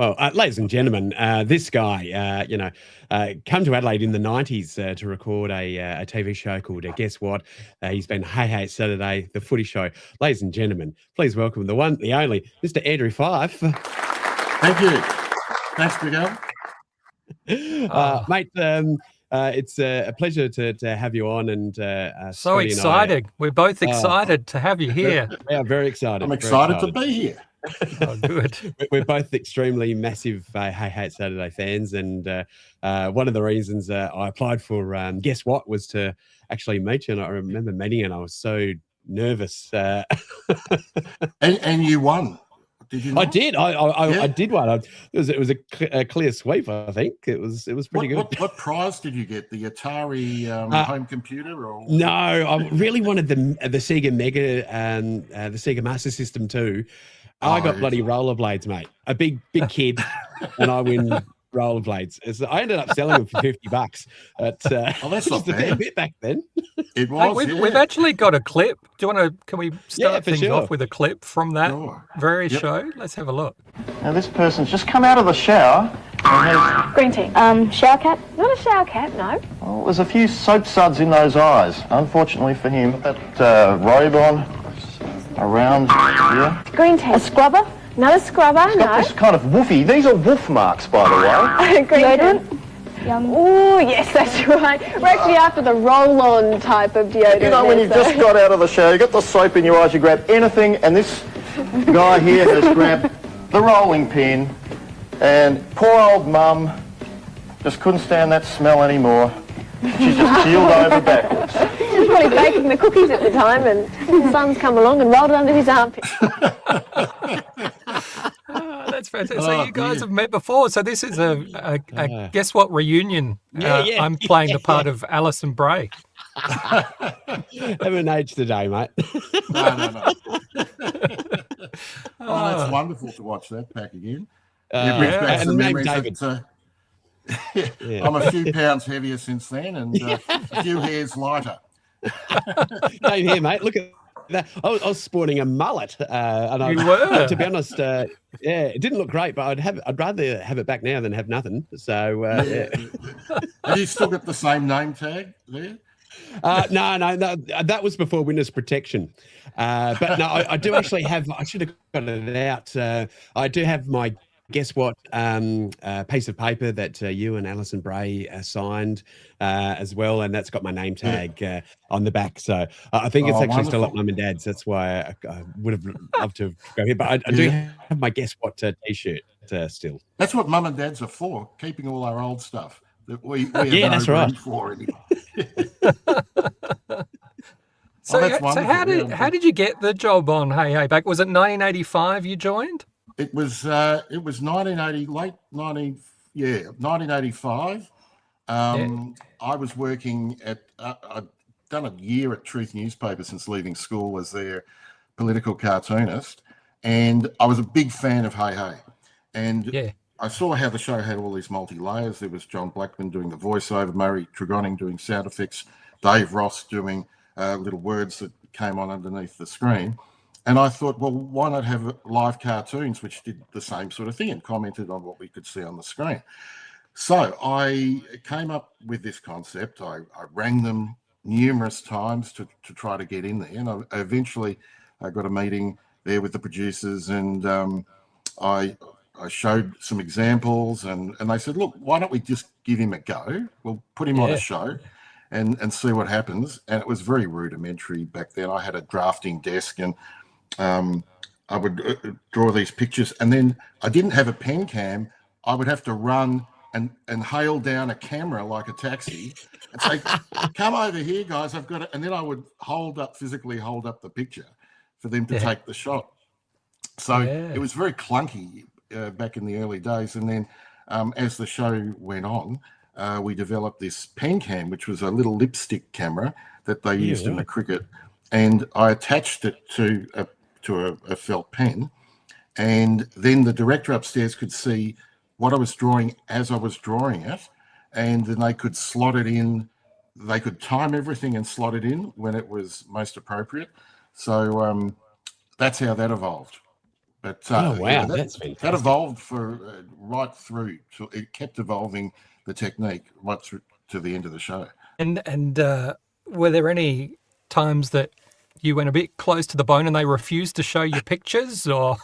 Well, ladies and gentlemen, this guy, come to Adelaide in the 90s to record a TV show called Guess What? He's been Hey Hey It's Saturday, the Footy Show. Ladies and gentlemen, please welcome the one, the only, Mr. Andrew Fyfe. Thank you. Thanks, Miguel. Mate, it's a pleasure to have you on. And so excited. We're both excited to have you here. We are very excited. I'm excited to be here. Oh, good. We're both extremely massive Hey Hey It's Saturday fans, and one of the reasons I applied for Guess What was to actually meet you, and I remember meeting you and I was so nervous. And you won, did you not? I did. I did one. It was a clear sweep, I think. It was pretty good. What prize did you get? The Atari home computer? Or No, I really wanted the Sega Mega and the Sega Master System too. I got bloody rollerblades, mate. A big kid, and I win rollerblades. I ended up selling them for $50. But, that's not bad. A bit back then. It was. Hey, we've actually got a clip. Do you want to? Can we start things off with a clip from that very show? Let's have a look. Now this person's just come out of the shower. Green tea. Shower cap? Not a shower cap, no. Well, there's a few soap suds in those eyes. Unfortunately for him, that robe on around here. Green tea. A scrubber? Not a scrubber, It's got this kind of woofy. These are woof marks, by the way. Green deodorant? Oh, yes, that's right. We're actually after the roll-on type of deodorant. You know, when you've just got out of the shower, you got the soap in your eyes, you grab anything, and this guy here has grabbed the rolling pin, and poor old mum just couldn't stand that smell anymore. She's just keeled over backwards. He was probably baking the cookies at the time, and his son's come along and rolled it under his armpit. That's fantastic. So you guys have met before. So this is a Guess What reunion. I'm playing the part of Alison Bray. Haven't aged today, mate. No. That's wonderful to watch that back again. It brings back some memories. I'm a few pounds heavier since then, and a few hairs lighter. Same here, mate. Look at that. I was sporting a mullet, and you were. To be honest, it didn't look great, but I'd rather have it back now than have nothing. So, Have you still got the same name tag there? No, that was before witness protection. But no, I do actually have. I should have got it out. I do have my Guess What piece of paper that you and Alison Bray signed as well, and that's got my name tag on the back. So I think it's actually still at Mum and Dad's. That's why I would have loved to go here. But I do have my Guess What T-shirt still. That's what Mum and Dad's are for, keeping all our old stuff that we that's right. For anymore. So how did you get the job on Hey Hey back? Was it 1985 you joined? It was 1985. I was working at. I'd done a year at Truth newspaper since leaving school as their political cartoonist, and I was a big fan of Hey Hey, and I saw how the show had all these multi-layers. There was John Blackman doing the voiceover, Murray Tregoning doing sound effects, Dave Ross doing little words that came on underneath the screen. And I thought, well, why not have live cartoons which did the same sort of thing and commented on what we could see on the screen? So I came up with this concept. I rang them numerous times to try to get in there. And I eventually got a meeting there with the producers, and I showed some examples, and they said, look, why don't we just give him a go? We'll put him on a show and see what happens. And it was very rudimentary back then. I had a drafting desk, and I would draw these pictures, and then I didn't have a pen cam. I would have to run and hail down a camera like a taxi and say, come over here, guys, I've got it. And then I would physically hold up the picture for them to take the shot. So it was very clunky back in the early days. And then as the show went on, we developed this pen cam, which was a little lipstick camera that they used in the cricket. And I attached it to a felt pen, and then the director upstairs could see what I was drawing as I was drawing it, and then they could slot it in. They could time everything and slot it in when it was most appropriate. So that's how that evolved. But Oh wow, that's fantastic. That evolved for right through. So it kept evolving the technique right through to the end of the show. And were there any times that you went a bit close to the bone and they refused to show you pictures, or?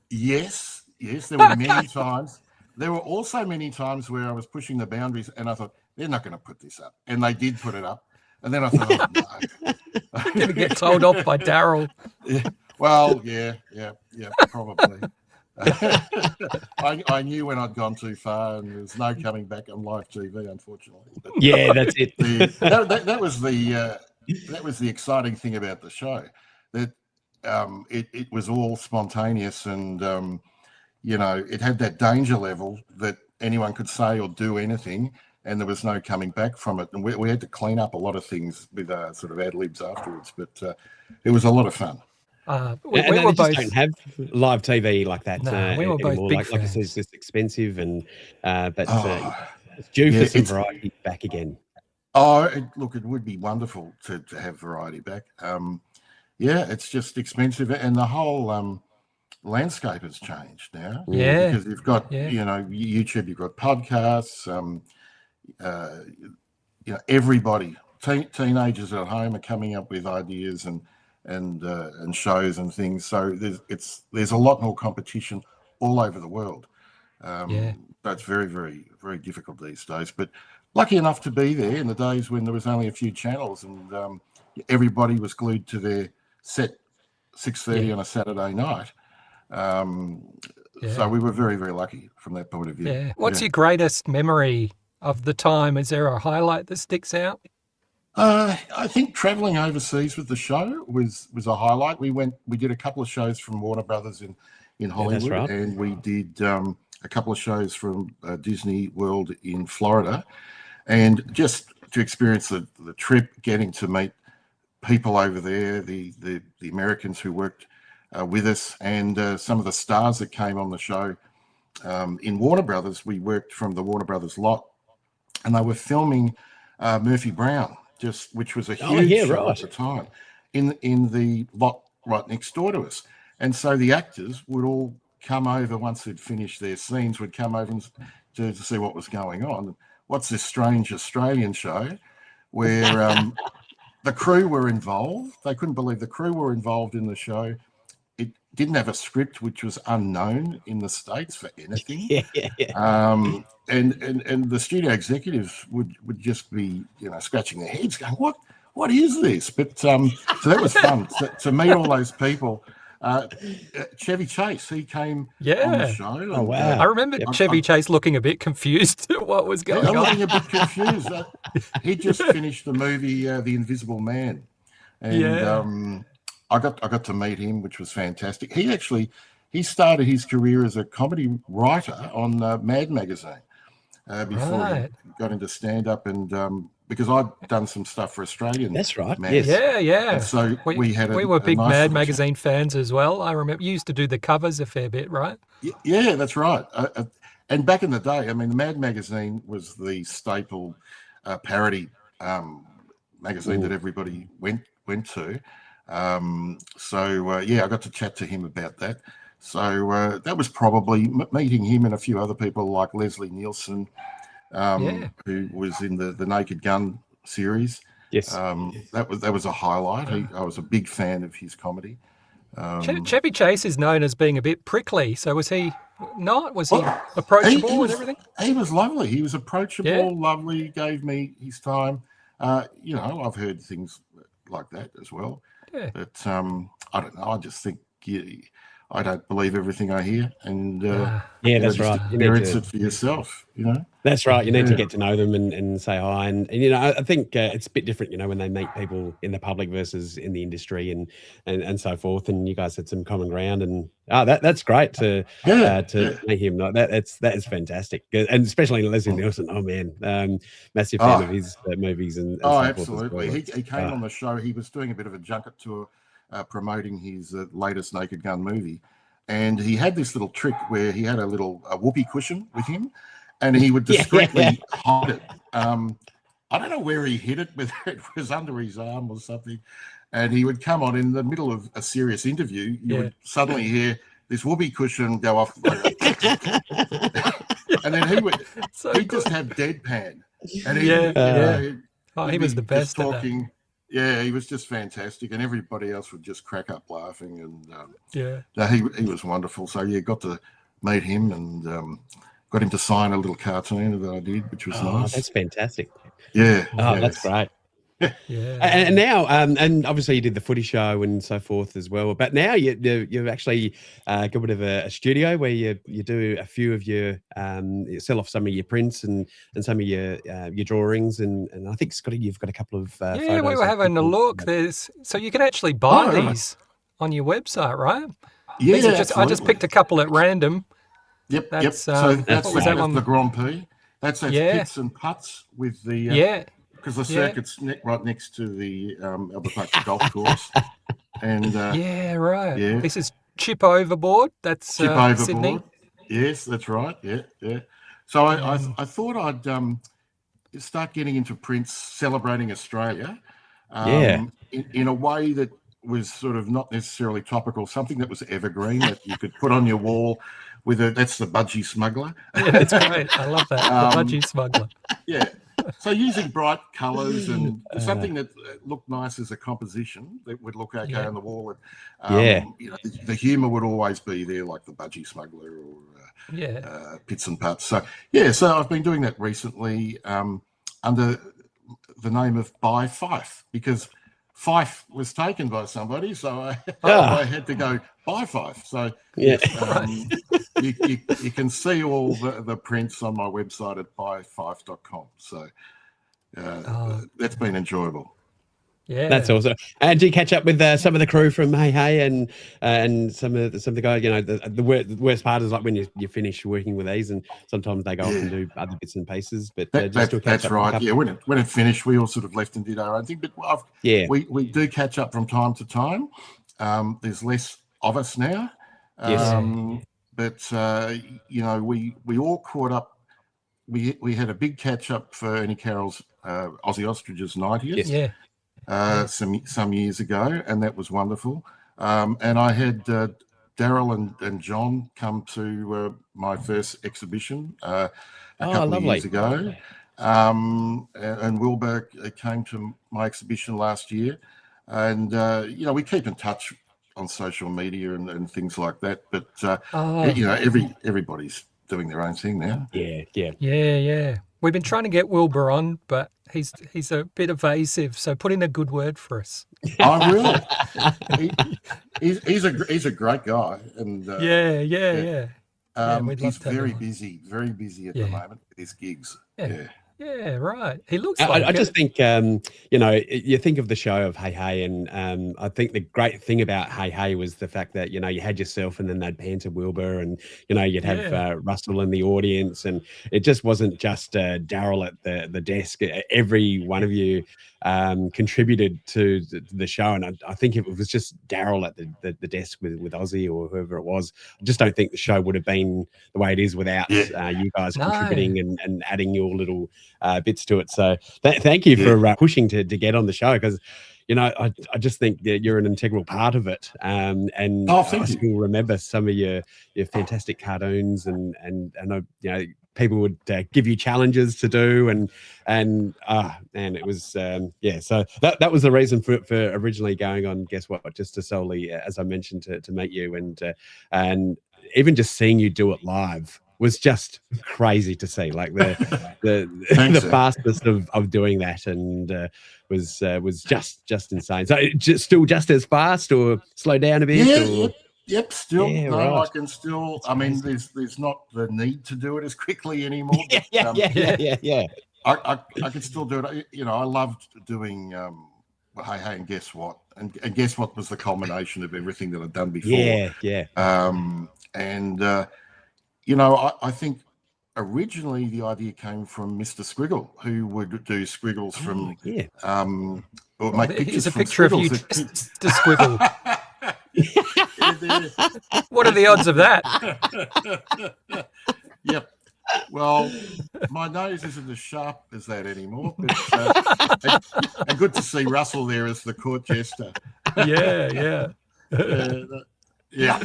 Yes, there were many times. There were also many times where I was pushing the boundaries and I thought, they're not going to put this up. And they did put it up. And then I thought, oh, no. Going to get told off by Daryl. Yeah, well, yeah, probably. I knew when I'd gone too far, and there's no coming back on live TV, unfortunately. But Yeah, that's it. that was the exciting thing about the show, that it was all spontaneous, and it had that danger level that anyone could say or do anything, and there was no coming back from it. And we had to clean up a lot of things with sort of ad libs afterwards, but it was a lot of fun. We and were they just both. don't have live TV like that No, we were both anymore. big Like I said, fans. it's just expensive, and it's due for some variety back again. Look, it would be wonderful to have variety back. It's just expensive, and the whole landscape has changed now. Yeah, because you've got YouTube, you've got podcasts. Everybody, teenagers at home are coming up with ideas and shows and things. So there's a lot more competition all over the world. So it's very, very, very difficult these days. But lucky enough to be there in the days when there was only a few channels, and everybody was glued to their set 6:30 on a Saturday night. So we were very, very lucky from that point of view. Yeah. What's your greatest memory of the time? Is there a highlight that sticks out? I think travelling overseas with the show was a highlight. We did a couple of shows from Warner Brothers in Hollywood, that's right. and we did a couple of shows from Disney World in Florida, and just to experience the trip, getting to meet people over there, the Americans who worked with us, and some of the stars that came on the show. In Warner Brothers, we worked from the Warner Brothers lot, and they were filming Murphy Brown, which was a huge show at the time, in the lot right next door to us. And so the actors would all come over once they'd finished their scenes, would come over to see what was going on. What's this strange Australian show where the crew were involved? They couldn't believe the crew were involved in the show. It didn't have a script, which was unknown in the States for anything. And the studio executives would just be, scratching their heads, going, "What is this?" But so that was fun to meet all those people. Chevy Chase, he came on the show. Oh wow! I remember Chevy Chase looking a bit confused at what was going on. Looking a bit confused. He just finished the movie The Invisible Man, and I got to meet him, which was fantastic. He started his career as a comedy writer on Mad Magazine before he got into stand-up, and because I'd done some stuff for Australian. That's right. Magazine. Yes. Yeah. And so we were big nice Mad Magazine fans as well. I remember you used to do the covers a fair bit, right? Yeah, that's right. And back in the day, I mean, the Mad Magazine was the staple parody magazine that everybody went to. I got to chat to him about that. So that was probably meeting him and a few other people like Leslie Nielsen, who was in the Naked Gun series. Yes. That was a highlight. I was a big fan of his comedy. Chevy Chase is known as being a bit prickly. So was he not? Was he approachable and everything? He was lovely. He was approachable, lovely, gave me his time. I've heard things like that as well. Yeah. But I don't know. I just think I don't believe everything I hear, and that's right. Experience it for yourself. That's right. You need to get to know them and say hi, and I think it's a bit different, when they meet people in the public versus in the industry and so forth. And you guys had some common ground, and that's great to meet him. That is fantastic, and especially Leslie Nielsen. Oh man, massive fan of his movies and so absolutely. Forth as well. He came on the show. He was doing a bit of a junket tour. Promoting his latest Naked Gun movie, and he had this little trick where he had a whoopee cushion with him, and he would discreetly hide it. I don't know where he hid it, whether it was under his arm or something, and he would come on in the middle of a serious interview. You would suddenly hear this whoopee cushion go off, and then he'd just have deadpan, and he was the best talking. Yeah, he was just fantastic, and everybody else would just crack up laughing. And he was wonderful. So got to meet him and got him to sign a little cartoon that I did, which was nice. That's fantastic. Yeah. That's great. Yeah. And now, and obviously you did the Footy Show and so forth as well. But now you've actually got a bit of a studio where you do a few of your you sell off some of your prints and some of your drawings, and I think Scotty, you've got a couple of photos. We were having a look. So you can actually buy these on your website, right? Yeah, I just picked a couple at random. Yep. So that's the Grand Prix. That's Pits and Putts with the because the circuit's right next to the Albert Park golf course. And right. Yeah. This is Chip Overboard. That's Chip Overboard. Sydney. Yes, that's right. Yeah. So I thought I'd start getting into prints celebrating Australia. In a way that was sort of not necessarily topical, something that was evergreen that you could put on your wall. That's the Budgie Smuggler. Yeah, that's great. I love that. The Budgie Smuggler. Yeah. So using bright colours and something that looked nice as a composition that would look okay on the wall. And, the humour would always be there, like the Budgie Smuggler or Pits and Putts. So I've been doing that recently under the name of By Fyfe, because Fyfe was taken by somebody, so I had to go By Fyfe. So you can see all the prints on my website at buyfyfe.com. So that's been enjoyable. Yeah, that's awesome. And do you catch up with some of the crew from Hey Hey and some of the guys? The worst part is like when you finish working with these, and sometimes they go off and do other bits and pieces. But that's right. Yeah, when it finished, we all sort of left and did our own thing. But we do catch up from time to time. There's less of us now. But we all caught up. We had a big catch up for Ernie Carroll's Aussie Ostriches 90th. Some years ago, and that was wonderful. And I had Daryl and John come to my first exhibition a couple of years ago. And Wilbur came to my exhibition last year. And, we keep in touch on social media and things like that. But, everybody's doing their own thing now. Yeah. We've been trying to get Wilbur on, but he's a bit evasive. So put in a good word for us. I will. He's a great guy, and he's very busy at the moment with his gigs. Yeah, right. He looks like I just think, you think of the show of Hey Hey, and I think the great thing about Hey Hey was the fact that, you had yourself and then they'd pan to Wilbur and, you'd have Russell in the audience, and it just wasn't just Daryl at the desk. Every one of you contributed to the show, and I think if it was just Daryl at the desk with Ozzy or whoever it was, I just don't think the show would have been the way it is without you guys contributing and adding your little bits to it. So thank you for pushing to get on the show, because I just think that you're an integral part of it. And I still remember some of your fantastic cartoons, and people would give you challenges to do, and it was so that was the reason for originally going on Guess What, just to solely, as I mentioned, to meet you, and even just seeing you do it live was just crazy to see, like the fastest of doing that, and was just insane. So still just as fast, or slow down a bit? Yep, still. I can still. I mean, there's not the need to do it as quickly anymore. But, I can still do it. I loved doing Hey Hey and Guess What, and Guess What was the culmination of everything that I'd done before. I think originally the idea came from Mr. Squiggle, who would do squiggles from or make pictures. Here's a from picture squiggles. of you, Mr. Squiggle. What are the odds of that? Yep. Well, my nose isn't as sharp as that anymore, but and good to see Russell there as the court jester. Yeah. Yeah.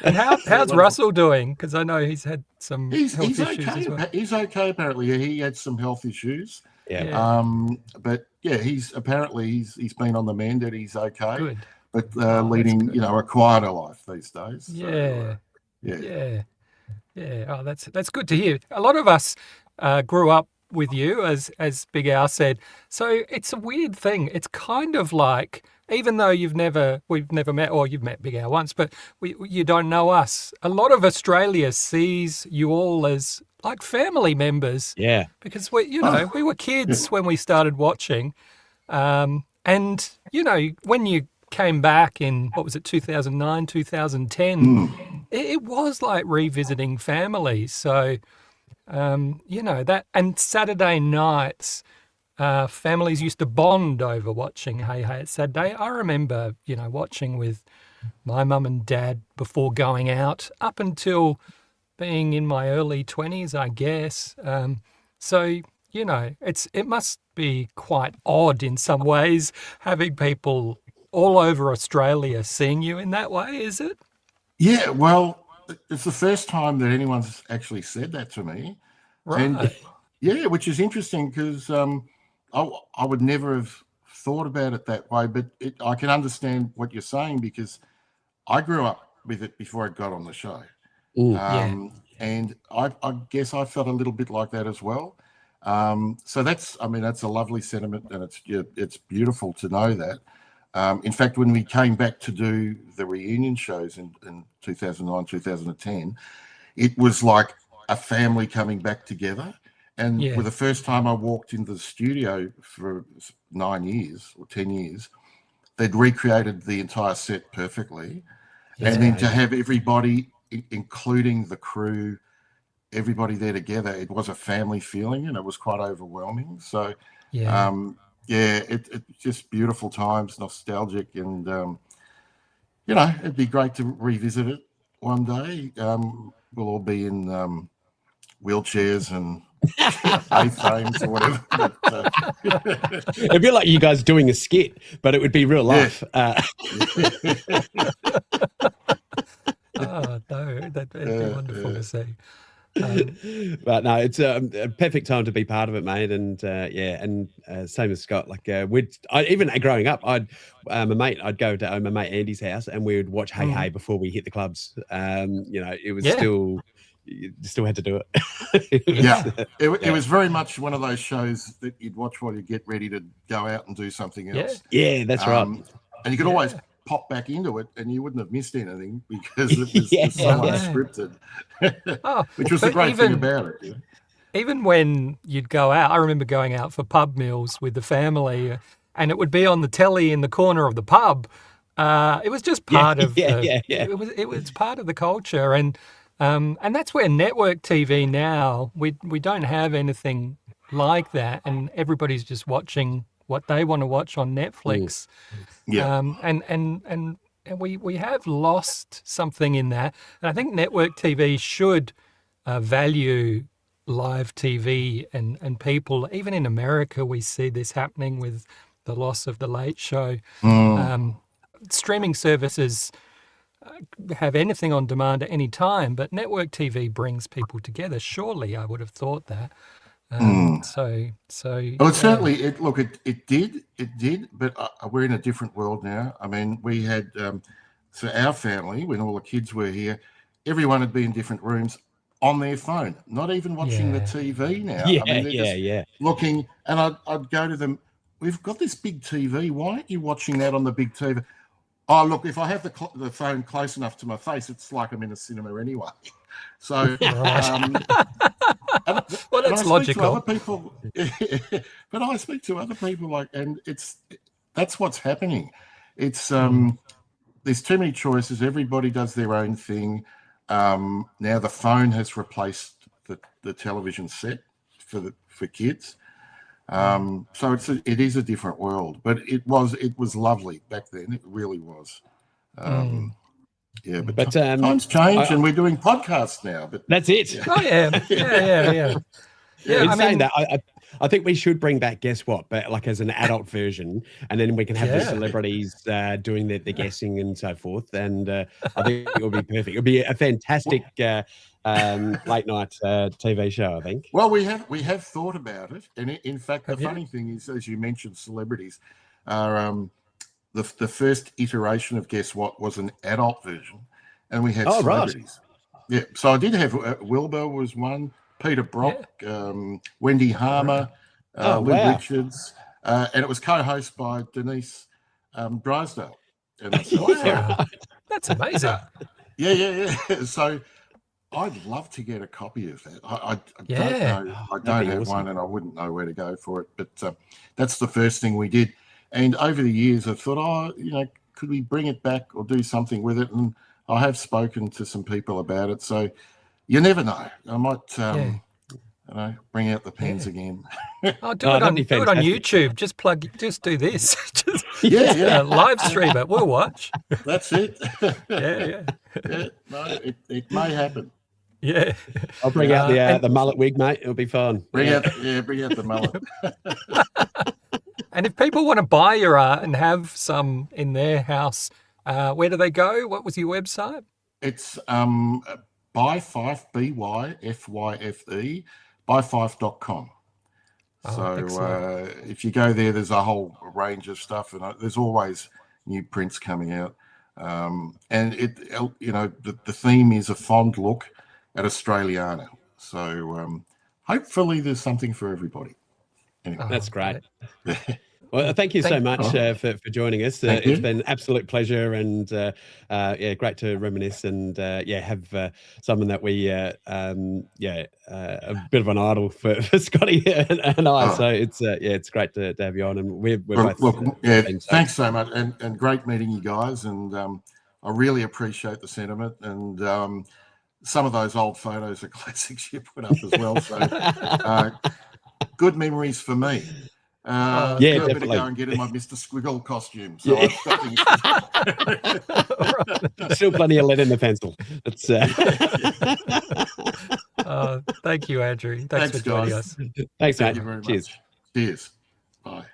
And how's Russell doing? Because I know he's had some health issues okay. as well. He's okay apparently. Yeah, he had some health issues. Yeah. But yeah, he's been on the mend and he's okay. Good. But leading a quieter life these days. Yeah. So, Yeah. Oh, that's good to hear. A lot of us grew up with you, as Big Al said. So it's a weird thing. It's kind of like, even though we've never met, or you've met Big Al once, but you don't know us. A lot of Australia sees you all as like family members. Yeah. Because we were kids when we started watching, and when you came back in, what was it, 2009, 2010, it was like revisiting families. So, that, and Saturday nights, families used to bond over watching Hey Hey It's Saturday. I remember, watching with my mum and dad before going out up until being in my early 20s, I guess. So, it must be quite odd in some ways having people all over Australia seeing you in that way, is it? Yeah, well, it's the first time that anyone's actually said that to me. Right. And yeah, which is interesting because I would never have thought about it that way, but I can understand what you're saying because I grew up with it before I got on the show. And I guess I felt a little bit like that as well. So that's a lovely sentiment, and it's beautiful to know that. In fact, when we came back to do the reunion shows in 2009, 2010, it was like a family coming back together. And for the first time I walked into the studio for 9 years or 10 years, they'd recreated the entire set perfectly. Yeah. And then to have everybody, including the crew, everybody there together, it was a family feeling and it was quite overwhelming. So, it's just beautiful times, nostalgic, and, it'd be great to revisit it one day. We'll all be in wheelchairs and A-frames or whatever. But, it'd be like you guys doing a skit, but it would be real life. Oh, no, that'd be wonderful to see. But no, it's a perfect time to be part of it, mate. And same as Scott. Like even growing up, I'd go to my mate Andy's house and we would watch Hey Hey before we hit the clubs. It was still, you still had to do it. It was very much one of those shows that you'd watch while you get ready to go out and do something else. Yeah, that's right. And you could always pop back into it and you wouldn't have missed anything because it was so unscripted, which was the great thing about it. Yeah. Even when you'd go out, I remember going out for pub meals with the family and it would be on the telly in the corner of the pub. It was just part of it was part of the culture, and that's where network TV now, we don't have anything like that, and everybody's just watching what they want to watch on Netflix. And we have lost something in that. And I think network TV should value live TV and people. Even in America, we see this happening with the loss of The Late Show. Streaming services have anything on demand at any time, but network TV brings people together. Surely, I would have thought that. Well, it certainly it did, but we're in a different world now. I mean, we had so our family, when all the kids were here, everyone would be in different rooms on their phone, not even watching the TV now. Looking, and I'd go to them. We've got this big TV. Why aren't you watching that on the big TV? Oh, look, if I have the phone close enough to my face, it's like I'm in a cinema anyway. So, well, that's logical. But I speak to other people and that's what's happening. It's there's too many choices. Everybody does their own thing. Now the phone has replaced the television set for kids. So it is a different world, but it was lovely back then. It really was. Yeah, but, But, times change, and we're doing podcasts now. But that's it. Oh yeah, yeah. In I saying mean, that, I think we should bring back Guess What, but like as an adult version, and then we can have the Yeah. celebrities doing the guessing and so forth. And I think it would be perfect. It would be a fantastic late night TV show, I think. well, we have thought about it, and in fact, Have the you? funny thing is, as you mentioned, celebrities are the first iteration of Guess What was an adult version, and we had Oh, right. celebrities. Yeah, so I did have Wilbur was one, Peter Brock, Wendy Harmer, Oh, Lou wow. Richards, and it was co-hosted by Denise Drysdale. And myself. Wow, that's amazing. Yeah. So I'd love to get a copy of that. I Yeah. don't know. I That'd don't be have awesome. one, and I wouldn't know where to go for it. But that's the first thing we did. And over the years, I've thought, could we bring it back or do something with it? And I have spoken to some people about it. So you never know. I might, bring out the pens again. Oh, do Oh, it that'd be on fantastic. YouTube. Just do this. Yeah. Live stream it. We'll watch. That's it. Yeah. Yeah, no, it may happen. Yeah. I'll bring out and- the mullet wig, mate. It'll be fun. Bring out the mullet. And if people want to buy your art and have some in their house, where do they go? What was your website? It's by Fyfe, BYFYFE, byfife.com. So excellent. if you go there, there's a whole range of stuff, and there's always new prints coming out. And the theme is a fond look at Australiana. So hopefully there's something for everybody. Anyway. That's great. Well, thank you so much for joining us. Thank It's you. been an absolute pleasure, and great to reminisce and have someone that we a bit of an idol for Scotty and I. Oh. So it's great to have you on, and we're both. Thanks so much, and great meeting you guys, and I really appreciate the sentiment, and some of those old photos are classics you put up as well. So good memories for me. I better definitely. go and get in my Mr. Squiggle costume. So I've got things. Still plenty of lead in the pencil. It's Thank you, Andrew. Thanks for joining guys. us. thanks, Thank mate. you very much. Cheers. Cheers. Bye.